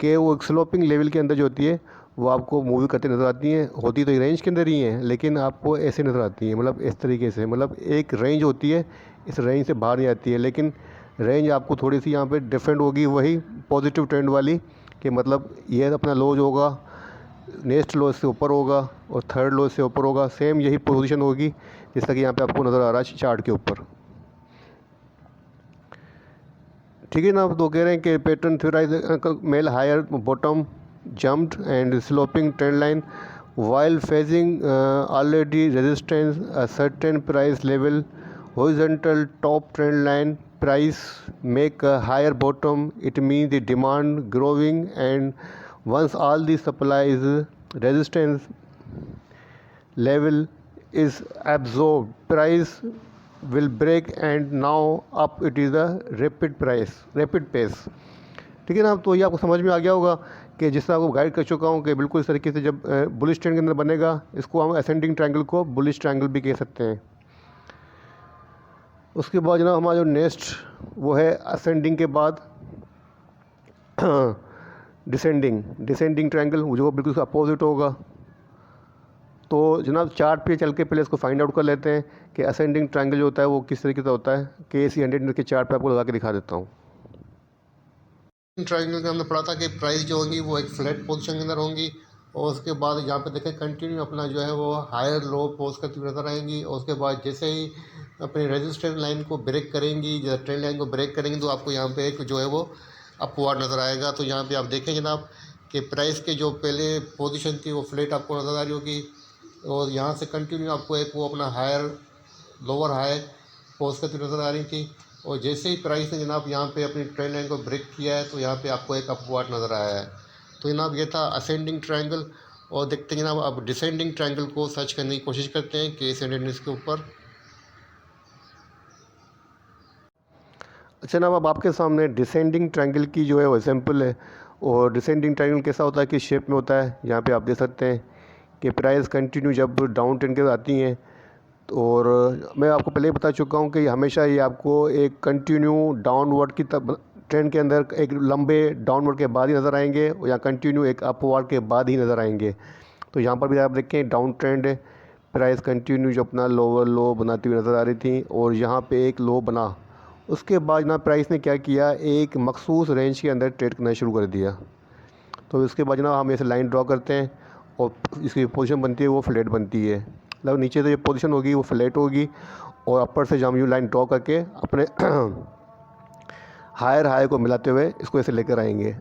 कि वो एक स्लोपिंग लेवल के अंदर जो होती है वो आपको मूव करते नज़र आती हैं, होती तो रेंज के अंदर ही हैं, लेकिन आपको ऐसे नज़र आती हैं, मतलब इस तरीके से, मतलब एक रेंज होती है, इस रेंज से बाहर नहीं आती है, लेकिन रेंज आपको थोड़ी सी यहाँ पे डिफरेंट होगी, वही पॉजिटिव ट्रेंड वाली, कि मतलब ये अपना लो जो होगा नेक्स्ट लो से ऊपर होगा और थर्ड लो से ऊपर होगा, सेम यही पोजीशन होगी जैसा कि यहाँ पे आपको नज़र आ रहा है चार्ट के ऊपर। ठीक है ना, तो कह रहे हैं कि pattern theorize mail higher bottom jumped and sloping trend line while facing already resistance a certain price level. Horizontal top trend line price make a higher bottom, it means the demand growing, and once all the supply is resistance level is absorbed, price will break and now up it is a rapid pace। ठीक है ना, तो ये आपको समझ में आ गया होगा कि जिस तरह आपको गाइड कर चुका हूँ कि बिल्कुल इस तरीके से जब बुलिश ट्रेंड के अंदर बनेगा, इसको हम असेंडिंग ट्रायंगल को बुलिश ट्रायंगल भी कह सकते हैं। उसके बाद जनाब हमारा जो नेक्स्ट वो है असेंडिंग के बाद डिसेंडिंग ट्रायंगल, जो बिल्कुल अपोजिट होगा। तो जनाब चार्ट पे चल के पहले इसको फाइंड आउट कर लेते हैं कि असेंडिंग ट्रायंगल जो होता है वो किस तरीके से होता है। KSE 100 के चार्ट पे आपको लगा के दिखा देता हूँ। ट्रायंगल के हमने पढ़ा था कि प्राइस जो होंगी वो एक फ्लैट पोजीशन के अंदर होंगी, और उसके बाद यहाँ पे देखें कंटिन्यू अपना जो है वो हायर लो पोज करती हुई नजर आएंगी, और उसके बाद जैसे ही अपनी रेजिस्टेंस लाइन को ब्रेक करेंगी, जब ट्रेंड लाइन को ब्रेक करेंगी, तो आपको यहाँ पे एक जो है वो अपवर्ड नज़र आएगा। तो यहाँ पे आप देखें जनाब कि प्राइस के जो पहले पोजीशन थी वो फ्लैट आपको नज़र आ रही होगी, और यहाँ से कंटिन्यू आपको एक वो अपना हायर लोअर हाई पोज करती नज़र आ रही थी, और जैसे ही प्राइस ने जनाब यहाँ पे अपनी ट्रेंड लाइन को ब्रेक किया है तो यहाँ पे आपको एक अपवर्ड नज़र आया है। तो जनाब ये था असेंडिंग ट्रायंगल। और देखते हैं जनाब अब डिसेंडिंग ट्रायंगल को सर्च करने की कोशिश करते हैं KSE 100 के ऊपर। अच्छा जनाब, अब आपके सामने डिसेंडिंग ट्रायंगल की जो है वो एग्जाम्पल है। और डिसेंडिंग ट्रायंगल कैसा होता है, किस शेप में होता है, यहाँ पे आप देख सकते हैं कि प्राइस कंटिन्यू जब डाउन ट्रेंड के आती हैं, और मैं आपको पहले ही बता चुका हूँ कि हमेशा ये आपको एक कंटिन्यू डाउनवर्ड की ट्रेंड के अंदर एक लंबे डाउनवर्ड के बाद ही नज़र आएंगे, या कंटिन्यू एक अपवर्ड के बाद ही नज़र आएंगे। तो यहाँ पर भी आप देखें डाउन ट्रेंड है, प्राइस कंटिन्यू जो अपना लोअर लो बनाती हुई नज़र आ रही थी, और यहाँ पे एक लो बना, उसके बाद ना प्राइस ने क्या किया, एक मखसूस रेंज के अंदर ट्रेड करना शुरू कर दिया। तो उसके बाद ना हम ऐसे लाइन ड्रॉ करते हैं, और इसकी पोजीशन बनती है वो फ्लैट बनती है, मतलब नीचे से जो पोजीशन होगी वो फ्लैट होगी, और अपर से जब यू लाइन ड्रॉ करके अपने हायर हाई को मिलाते हुए इसको ऐसे लेकर आएंगे।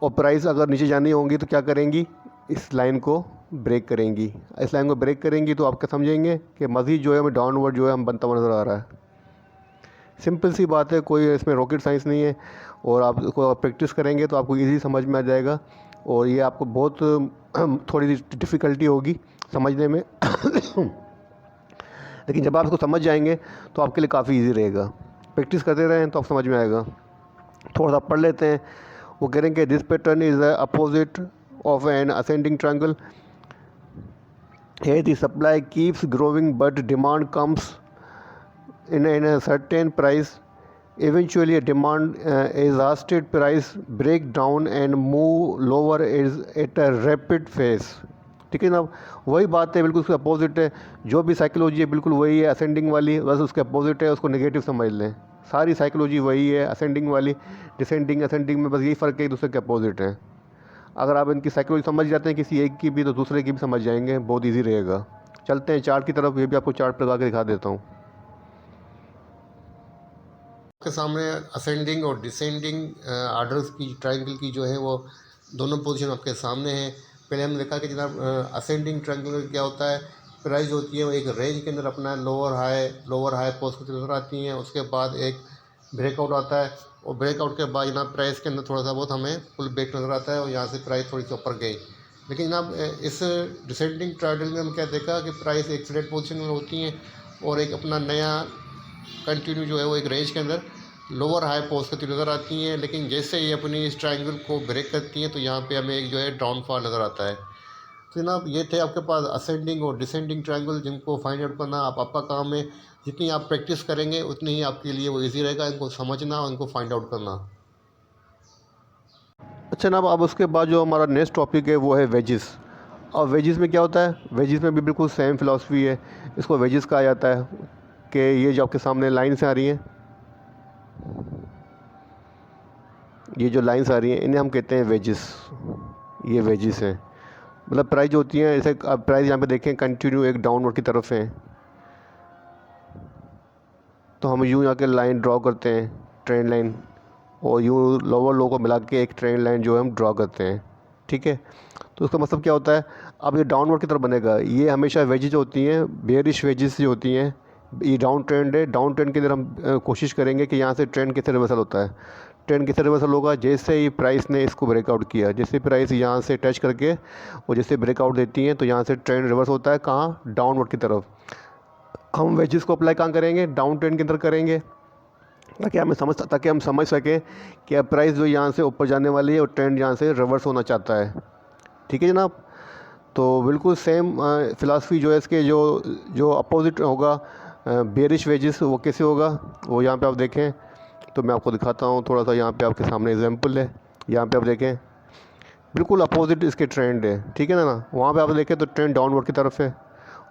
और प्राइस अगर नीचे जानी होंगी तो क्या करेंगी, इस लाइन को ब्रेक करेंगी। इस लाइन को ब्रेक करेंगी तो आप क्या समझेंगे कि मज़ीद जो है हमें डाउनवर्ड जो है हम बनता हुआ नज़र आ रहा है। सिंपल सी बात है, कोई इसमें रॉकेट साइंस नहीं है, और आप इसको प्रैक्टिस करेंगे तो आपको ईज़ी समझ में आ जाएगा, और ये आपको बहुत थोड़ी सी डिफ़िकल्टी होगी समझने में लेकिन जब आप इसको समझ जाएंगे तो आपके लिए काफ़ी इजी रहेगा। प्रैक्टिस करते रहें तो आप समझ में आएगा। थोड़ा सा पढ़ लेते हैं। वो कह रहे हैं कि this pattern is the opposite of N ascending triangle. Here the supply keeps growing but demand comes in a certain price. Eventually, a demand exhausted price break down and move lower is at a rapid pace. ठीक है ना। वही बात है, बिल्कुल उसके opposite है। जो भी साइकोलॉजी है बिल्कुल वही है, असेंडिंग वाली, बस उसके अपोजिट है, उसको नेगेटिव समझ लें। सारी साइकोलॉजी वही है, असेंडिंग वाली। डिसेंडिंग असेंडिंग में बस यही फ़र्क है, एक दूसरे के अपोजिट है। अगर आप इनकी साइकोलॉजी समझ जाते हैं किसी एक की भी, तो दूसरे की भी समझ जाएंगे, बहुत ईजी रहेगा। चलते हैं चार्ट की तरफ, ये भी आपको चार्ट लगा के दिखा देता हूँ। के सामने असेंडिंग और डिसेंडिंग आर्डर्स की ट्रायंगल की जो है वो दोनों पोजीशन आपके सामने हैं। पहले हमने देखा कि जनाब असेंडिंग ट्रायंगल में क्या होता है, प्राइस होती है वो एक रेंज के अंदर अपना लोअर हाई पोस्ट की नज़र आती हैं। उसके बाद एक ब्रेकआउट आता है और ब्रेकआउट के बाद जनाब प्राइस के अंदर थोड़ा सा बहुत हमें पुल बैक नज़र आता है और यहाँ से प्राइस थोड़ी सी ऊपर गई। लेकिन जनाब इस डिसेंडिंग ट्रायंगल में हम क्या देखा कि प्राइस एक फ्लैट पोजीशन में होती हैं और एक अपना नया कंटिन्यू जो है वो एक रेंज के अंदर लोअर हाई पोस्ट करती नज़र आती हैं। लेकिन जैसे ही अपनी इस ट्रायंगल को ब्रेक करती हैं तो यहाँ पे हमें एक जो है डाउनफॉल नज़र आता है। तो जनाब ये थे आपके पास असेंडिंग और डिसेंडिंग ट्रायंगल, जिनको फाइंड आउट करना आपका काम है। जितनी आप प्रैक्टिस करेंगे उतनी ही आपके लिए वो ईजी रहेगा इनको समझना और इनको फाइंड आउट करना। अच्छा जनाब, अब उसके बाद जो हमारा नेक्स्ट टॉपिक है वो है वेजिस। और वेजिस में क्या होता है, वेजिस में भी बिल्कुल सेम फिलॉसफी है। इसको वेजिस कहा जाता है कि ये जो आपके सामने लाइन्स आ रही हैं, ये जो लाइंस आ रही हैं इन्हें हम कहते हैं वेजिस। ये वेजिस हैं, मतलब प्राइस जो होती हैं, जैसे अब प्राइस यहाँ पे देखें कंटिन्यू एक डाउनवर्ड की तरफ है, तो हम यूँ यहाँ के लाइन ड्रॉ करते हैं, ट्रेंड लाइन, और यूँ लोअर लो को मिला के एक ट्रेंड लाइन जो है हम ड्रॉ करते हैं। ठीक है, तो उसका मतलब क्या होता है, अब ये डाउनवर्ड की तरफ बनेगा। ये हमेशा वेजिस जो होती हैं, बेयरिश वेजिस जो होती हैं, ये डाउन ट्रेंड है। डाउन ट्रेंड के अंदर हम कोशिश करेंगे कि यहाँ से ट्रेंड कैसे रिवर्सल होता है। ट्रेंड कैसे रिवर्सल होगा, जैसे ही प्राइस ने इसको ब्रेकआउट किया, जैसे प्राइस यहाँ से टच करके और जैसे ब्रेकआउट देती हैं तो यहाँ से ट्रेंड रिवर्स होता है, कहाँ, डाउनवर्ड की तरफ। हम वेजिस को अप्लाई कहाँ करेंगे, डाउन ट्रेंड के अंदर करेंगे, ताकि हम समझ सकें कि अब प्राइस जो यहाँ से ऊपर जाने वाली है और ट्रेंड यहाँ से रिवर्स होना चाहता है। ठीक है जनाब, तो बिल्कुल सेम फ़िलासफ़ी जो है इसके, जो जो अपोजिट होगा बेरिश वेजिस, वो कैसे होगा वो यहाँ पे आप देखें तो मैं आपको दिखाता हूँ थोड़ा सा। यहाँ पे आपके सामने एग्जांपल है, यहाँ पे आप देखें बिल्कुल अपोजिट इसके ट्रेंड है। ठीक है ना, वहाँ पे आप देखें तो ट्रेंड डाउनवर्ड की तरफ है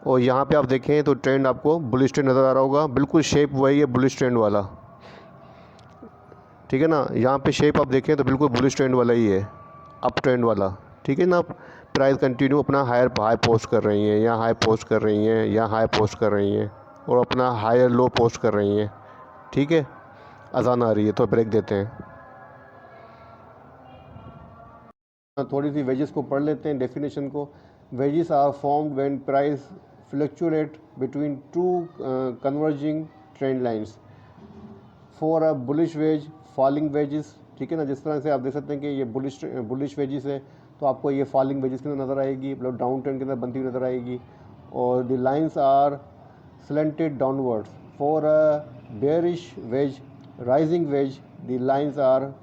और यहाँ पे आप देखें तो ट्रेंड आपको बुलिश ट्रेंड नज़र आ रहा होगा। बिल्कुल शेप वही है बुलिश ट्रेंड वाला। ठीक है ना, यहाँ पे शेप आप देखें तो बिल्कुल बुलिश ट्रेंड वाला ही है, अप ट्रेंड वाला। ठीक है ना, प्राइस कंटिन्यू अपना हाई पोस्ट कर रही हैं, या हाई पोस्ट कर रही हैं, या हाई पोस्ट कर रही हैं और अपना हायर लो पोस्ट कर रही हैं। ठीक है, अजान आ रही है तो ब्रेक देते हैं। थोड़ी सी वेजेस को पढ़ लेते हैं, डेफिनेशन को। Wedges are formed when price fluctuate between two converging trend lines for a bullish wedge, falling wedges. ठीक है ना, जिस तरह से आप देख सकते हैं कि ये बुलिश वेजेस है तो आपको ये फॉलिंग वेजेस के अंदर नज़र आएगी, मतलब डाउन ट्रेंड के अंदर बनती हुई नज़र आएगी। और the lines are slanted downwards for a bearish wedge, rising wedge, the lines are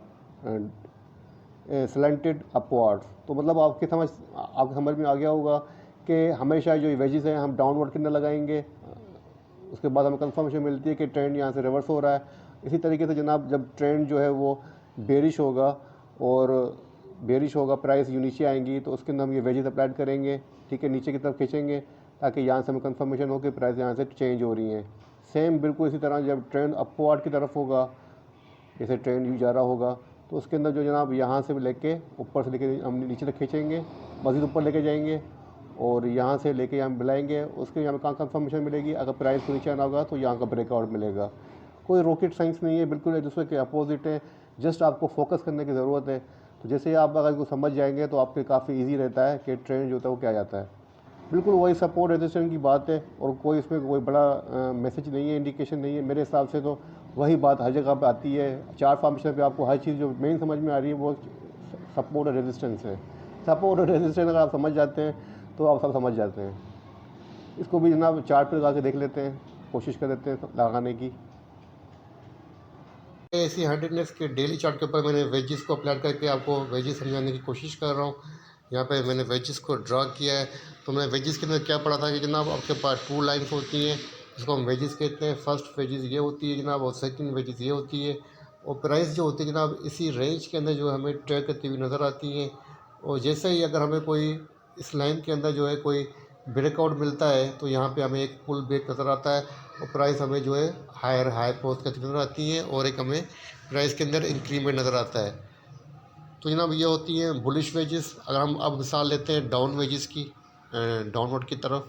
slanted upwards. तो मतलब आपके समझ में आ गया होगा कि हमेशा जो वेजेस हैं हम डाउनवर्ड के अंदर लगाएंगे, उसके बाद हमें कंफर्मेशन मिलती है कि ट्रेंड यहाँ से रिवर्स हो रहा है। इसी तरीके से जनाब जब ट्रेंड जो है वो बेरिश होगा प्राइस यूँ नीचे आएंगी तो उसके अंदर हम ये वेजेस अप्लाई करेंगे। ठीक है, नीचे की तरफ खींचेंगे ताकि यहाँ से हमें कंफर्मेशन हो कि प्राइस यहाँ से चेंज हो रही हैं। सेम बिल्कुल इसी तरह जब ट्रेंड अपवर्ड की तरफ होगा, जैसे ट्रेंड यूँ जा रहा होगा, तो उसके अंदर जो जनाब यहाँ से लेके ऊपर से लेके हम नीचे तक खींचेंगे, मज़ीद ऊपर लेके जाएंगे और यहाँ से लेके यहाँ बुलाएंगे। उसके यहाँ कहाँ कंफर्मेशन मिलेगी, अगर प्राइस को नीचे आना होगा तो यहाँ का ब्रेकआउट मिलेगा। कोई रॉकेट साइंस नहीं है, बिल्कुल एक दूसरे के अपोजिट है, जस्ट आपको फोकस करने की ज़रूरत है। तो जैसे आप अगर इसको समझ जाएंगे तो आपके काफ़ी ईजी रहता है कि ट्रेंड जो होता है वो क्या जाता है। बिल्कुल वही सपोर्ट रेजिस्टेंस की बात है और कोई इसमें कोई बड़ा मैसेज नहीं है, इंडिकेशन नहीं है। मेरे हिसाब से तो वही बात हर जगह पे आती है। चार फॉर्मेशन पे आपको हर चीज़ जो मेन समझ में आ रही है वो सपोर्ट और रेजिस्टेंस है। सपोर्ट और रेजिस्टेंस अगर आप समझ जाते हैं तो आप सब समझ जाते हैं। इसको भी जनाब चार्ट पे लगा के देख लेते हैं, कोशिश कर देते हैं लगाने की। ऐसी 100 के डेली चार्ट के ऊपर मैंने वेजेस को अप्लाई करके आपको वेजेस समझाने की कोशिश कर रहा हूँ। यहाँ पे मैंने वेजेस को ड्रा किया है। तो मैंने वेजेस के अंदर क्या पढ़ा था कि जनाब आपके पास 2 लाइन्स होती हैं, जिसको हम वेजेस कहते हैं। फर्स्ट वेजेस ये होती है जनाब, और सेकंड वेजेस ये होती है। और प्राइस जो होती है जनाब, इसी रेंज के अंदर जो हमें ट्रेड करती हुई नज़र आती है। और जैसे ही अगर हमें कोई इस लाइन के अंदर जो है कोई ब्रेकआउट मिलता है, तो यहाँ पे हमें एक पुल बैक नज़र आता है, और प्राइस हमें जो है हाई पोस्ट करती नज़र आती है, और एक हमें प्राइस के अंदर इंक्रीमेंट नज़र आता है। तो जनाब ये होती हैं बुलिश वेजेस। अगर हम अब मिसाल लेते हैं डाउन वेजेस की, डाउनवर्ड की तरफ,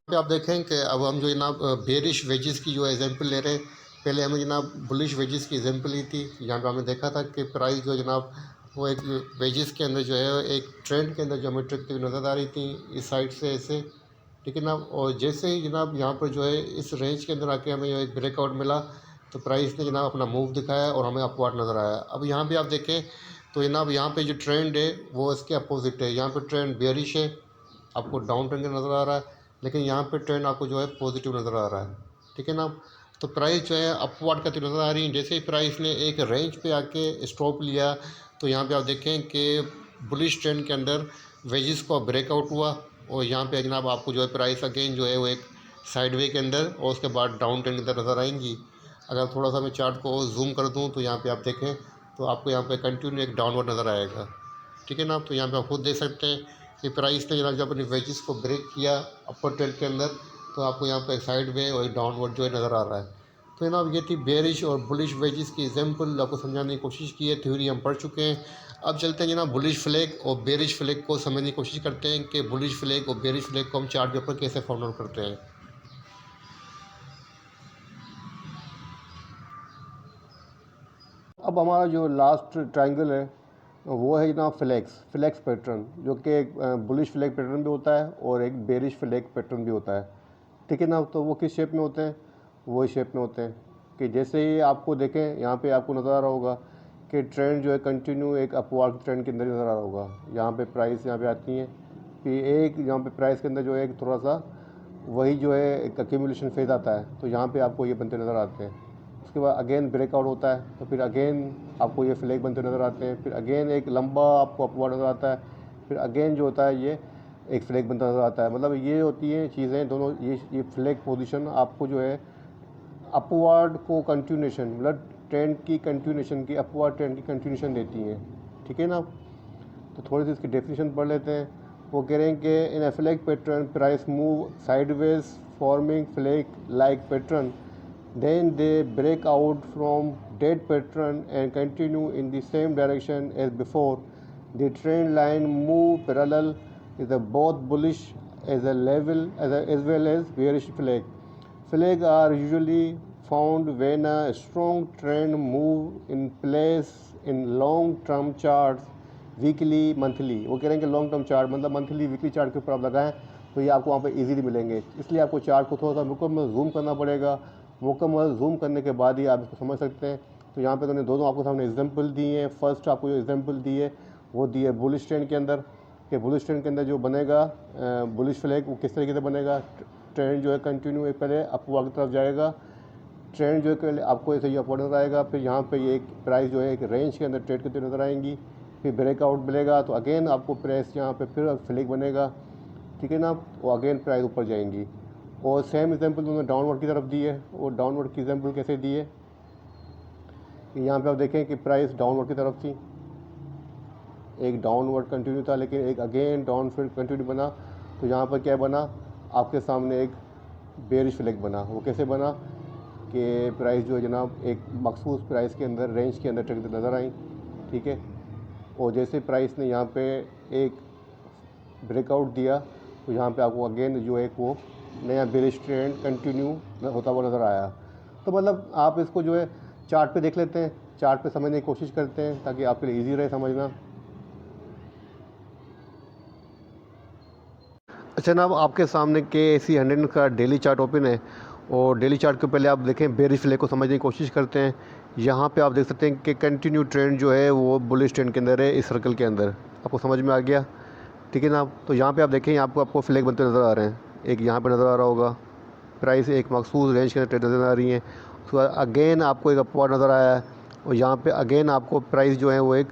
पे आप देखें कि अब हम जो जनाब बेरिश वेजेस की जो एग्जांपल ले रहे हैं। पहले हमें जनाब बुलिश वेजेस की एग्जांपल ली थी। यहाँ पे हमने देखा था कि प्राइस जो जनाब वो एक वेजेस के अंदर जो है एक ट्रेंड के अंदर जो हमें ट्रकती हुई नज़र आ रही थी इस साइड से ऐसे, ठीक है ना। और जैसे ही जनाब यहाँ पर जो है इस रेंज के अंदर आके हमें एक ब्रेकआउट मिला, तो प्राइस ने जनाब अपना मूव दिखाया और हमें अपवार्ड नज़र आया। अब यहाँ पे आप देखें तो जनाब यहाँ पे जो ट्रेंड है वो इसके अपोजिट है। यहाँ पे ट्रेंड बेरिश है, आपको डाउन ट्रेंड नज़र आ रहा है, लेकिन यहाँ पे ट्रेंड आपको जो है पॉजिटिव नज़र आ रहा है, ठीक है ना। तो प्राइस जो है अपवार्ड करती नज़र आ रही है। जैसे ही प्राइस ने एक रेंज पे आके स्टॉप लिया, तो यहाँ पे आप देखें कि बुलिश ट्रेंड के अंदर वेजेस को ब्रेकआउट हुआ, और यहाँ पे जनाब आपको जो है प्राइस अगेन जो है वो एक साइडवे के अंदर और उसके बाद डाउन ट्रेंड के अंदर नज़र आएंगी। अगर थोड़ा सा मैं चार्ट को जूम कर दूँ तो यहाँ पे आप देखें तो आपको यहाँ पे कंटिन्यू एक डाउनवर्ड नज़र आएगा, ठीक है ना। तो यहाँ पे आप खुद देख सकते हैं कि प्राइस ने जनाब जब अपनी वेजेस को ब्रेक किया अपर ट्रेंड के अंदर, तो आपको यहाँ पे एक साइड वे और एक डाउनवर्ड जो है नज़र आ रहा है। तो जनाब ये थी बेरिश और बुलिश वेजेस की एग्जांपल, आपको समझाने की कोशिश की है। थ्योरी हम पढ़ चुके हैं। अब चलते हैं जनाब बुलिश फ्लैग और बेरिश फ्लैग को समझने की कोशिश करते हैं कि बुलिश फ्लैग और बेरिश फ्लैग को हम चार्ट पेपर कैसे फाउंड आउट करते हैं। अब हमारा जो लास्ट ट्रायंगल है वो है जनाब फ्लैक्स पैटर्न, जो कि एक बुलिश फ्लैग पैटर्न भी होता है और एक बेरिश फ्लैग पैटर्न भी होता है, ठीक है ना। तो वो किस शेप में होते हैं? वो इस शेप में होते हैं कि जैसे ही आपको देखें यहाँ पे आपको नज़र आ रहा होगा कि ट्रेंड जो है कंटिन्यू एक अपवार्ड ट्रेंड के अंदर नज़र आ रहा होगा। यहाँ पे प्राइस यहाँ पे आती है, फिर एक यहाँ पे प्राइस के अंदर जो है एक थोड़ा सा वही जो है एक एक्यूमुलेशन फेज आता है, तो यहाँ पे आपको ये बनते नज़र आते हैं। उसके बाद अगेन ब्रेकआउट होता है, तो फिर अगेन आपको ये फ्लैग बनते नज़र आते हैं। फिर अगेन एक लंबा आपको अपवार्ड नज़र आता है, फिर अगेन जो होता है ये एक फ्लैग बनता नज़र आता है। मतलब ये होती हैं चीज़ें दोनों, ये फ्लैग पोजीशन आपको जो है अपवार्ड को कंटिन्यूशन, मतलब ट्रेंड की कंटिन्यूशन की, अपवार्ड ट्रेंड की कंटिन्यूशन देती हैं, ठीक है ना। तो थोड़ी सी इसकी डेफिनेशन पढ़ लेते हैं। वो कह रहे हैं कि in a flag pattern price move sideways forming flag like pattern, then they break out from that pattern and continue in the same direction as before. The trend line move parallel is a both bullish as a level as well as bearish flag. Flags are usually found when a strong trend move in place in long term charts, weekly monthly. वो कह रहे हैं कि long term chart मतलब monthly weekly chart के ऊपर आप लगाएं तो ये आपको वहाँ पे इजीली मिलेंगे। इसलिए आपको चार्ट को थोड़ा सा मुकम्मल जूम करना पड़ेगा। मुकम्मल जूम करने के बाद ही आप इसको समझ सकते हैं। तो यहाँ पे तो दोनों आपको सामने एग्जांपल दी हैं। फर्स्ट आपको जो एग्जांपल दी है वो दी है बुलिश ट्रेंड के अंदर, कि बुलिश ट्रेंड के अंदर जो बनेगा बुलिश फ्लैग वो किस तरीके से बनेगा। ट्रेंड जो है कंटिन्यू एक पहले अपवर्ड की तरफ जाएगा, ट्रेंड जो है आपको ऐसे ही अपवर्ड नजर आएगा। फिर यहाँ पे ये एक प्राइस जो है एक रेंज के अंदर ट्रेड करते नजर आएंगी। फिर ब्रेकआउट मिलेगा तो अगेन आपको प्राइस यहाँ पे फिर फ्लैग बनेगा, ठीक है ना। वो अगेन प्राइस ऊपर जाएंगी। और सेम एग्जांपल उन्होंने डाउनवर्ड की तरफ दी है। वो डाउनवर्ड की एग्जांपल कैसे दी है कि यहाँ पे आप देखें कि प्राइस डाउनवर्ड की तरफ थी, एक डाउनवर्ड कंटिन्यू था, लेकिन एक अगेन डाउनवर्ड कंटिन्यू बना। तो यहाँ पर क्या बना, आपके सामने एक बेरिश फ्लैग बना। वो कैसे बना कि प्राइस जो है जनाब एक मखसूस प्राइस के अंदर रेंज के अंदर ट्रेड नज़र आई, ठीक है। और जैसे प्राइस ने यहाँ पे एक ब्रेकआउट दिया तो यहाँ पे आपको अगेन जो एक वो नया बेरिश ट्रेंड कंटिन्यू होता हुआ नज़र आया। तो मतलब आप इसको जो है चार्ट पे देख लेते हैं, चार्ट पे समझने की कोशिश करते हैं ताकि आपके लिए इजी रहे समझना। अच्छा जनाब, आपके सामने KSE 100 का डेली चार्ट ओपन है और डेली चार्ट के पहले आप देखें बेरिश फ्लैग को समझने की कोशिश करते हैं। यहाँ पे आप देख सकते हैं कि कंटिन्यू ट्रेंड जो है वो बुलिश ट्रेंड के अंदर है, इस सर्कल के अंदर। आपको समझ में आ गया, ठीक है ना। तो यहाँ पे आप देखें यहाँ पर आपको फ्लैग बनते नज़र आ रहे हैं। एक यहाँ पर नज़र आ रहा होगा, प्राइस एक मखसूस रेंज के अंदर ट्रेड नज़र आ रही है। उसके बाद अगेन आपको एक अपवार्ड नज़र आया है और यहाँ पर अगेन आपको प्राइस जो है वो एक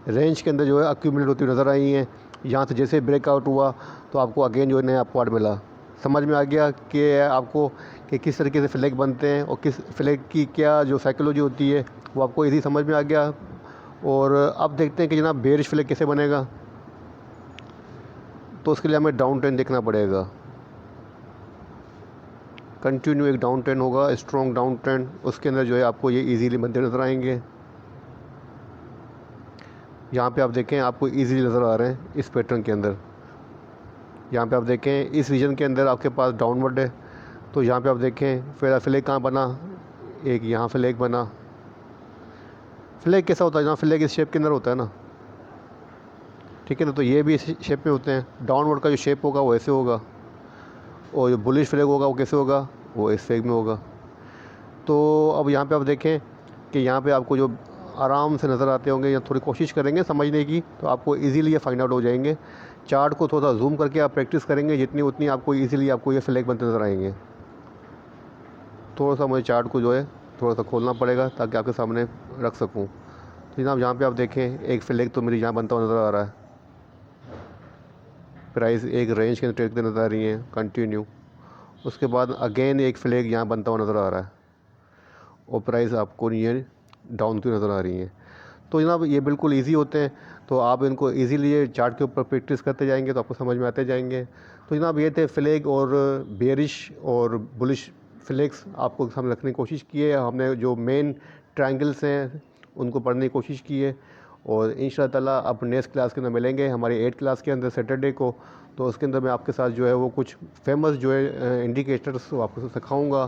रेंज के अंदर जो है अक्यूमुलेट होती हुई नज़र आई हैं। यहाँ से जैसे ब्रेकआउट हुआ तो आपको अगेन जो है नया अपवार्ड मिला। समझ में आ गया कि आपको कि किस तरीके से फ्लैग बनते हैं और किस फ्लैग की क्या जो साइकोलॉजी होती है वो आपको इजी समझ में आ गया। और अब देखते हैं कि जनाब बेयरिश फ्लैग कैसे बनेगा। तो उसके लिए हमें डाउन ट्रेंड देखना पड़ेगा। कंटिन्यू एक डाउन ट्रेंड होगा, स्ट्रॉन्ग डाउन ट्रेंड, उसके अंदर जो है आपको ये इजीली बनते नज़र आएंगे। यहाँ पे आप देखें आपको इजीली नज़र आ रहे हैं इस पैटर्न के अंदर। यहाँ पे आप देखें इस रीजन के अंदर आपके पास डाउनवर्ड है। तो यहाँ पे आप देखें फिर फ्लैग कहाँ बना, एक यहाँ फ्लैग बना। फ्लैग कैसा होता है, जहाँ फ्लैग इस शेप के अंदर होता है ना, ठीक है ना, तो ये भी इस शेप में होते हैं। डाउनवर्ड का जो शेप होगा वो ऐसे होगा और जो बुलिश फ्लैग होगा वो कैसे होगा, वो इस फ्लैग में होगा। तो अब यहाँ पे आप देखें कि यहाँ पे आपको जो आराम से नज़र आते होंगे या थोड़ी कोशिश करेंगे समझने की तो आपको इजीली ये फाइंड आउट हो जाएंगे। चार्ट को थोड़ा जूम करके आप प्रैक्टिस करेंगे जितनी उतनी आपको इजीली आपको ये फ्लैग बनते नज़र आएंगे। थोड़ा सा मुझे चार्ट को जो है थोड़ा सा खोलना पड़ेगा ताकि आपके सामने रख सकूँ। तो जनाब यहाँ पे आप देखें एक फ्लैग तो मेरी यहाँ बनता हुआ नज़र आ रहा है। प्राइस एक रेंज के अंदर ट्रेड नज़र आ रही है कंटिन्यू। उसके बाद अगेन एक फ्लैग यहाँ बनता हुआ नज़र आ रहा है और प्राइस आपको ये डाउन की नज़र आ रही है। तो जनाब ये बिल्कुल इजी होते हैं, तो आप इनको इजीली ये चार्ट के ऊपर प्रैक्टिस करते जाएंगे तो आपको समझ में आते जाएंगे। तो जनाब ये थे फ्लैग और बेयरिश और बुलिश फ्लैग्स आपको सामने रखने की कोशिश की है। हमने जो मेन ट्रायंगल्स हैं उनको पढ़ने की कोशिश की है और इंशाअल्लाह ताला अब नेक्स्ट क्लास के अंदर मिलेंगे हमारी 8 क्लास के अंदर सैटरडे को। तो उसके अंदर मैं आपके साथ जो है वो कुछ फेमस जो है इंडिकेटर्स आपको सिखाऊंगा,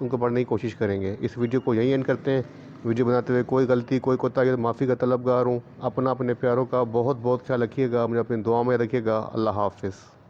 उनको पढ़ने की कोशिश करेंगे। इस वीडियो को यहीं एंड करते हैं। वीडियो बनाते हुए कोई गलती कोई कोताही तो माफ़ी का तलबगार हूँ। अपना अपने प्यारों का बहुत बहुत ख्याल रखिएगा, मुझे अपनी दुआ में रखिएगा। अल्लाह हाफ़िज़।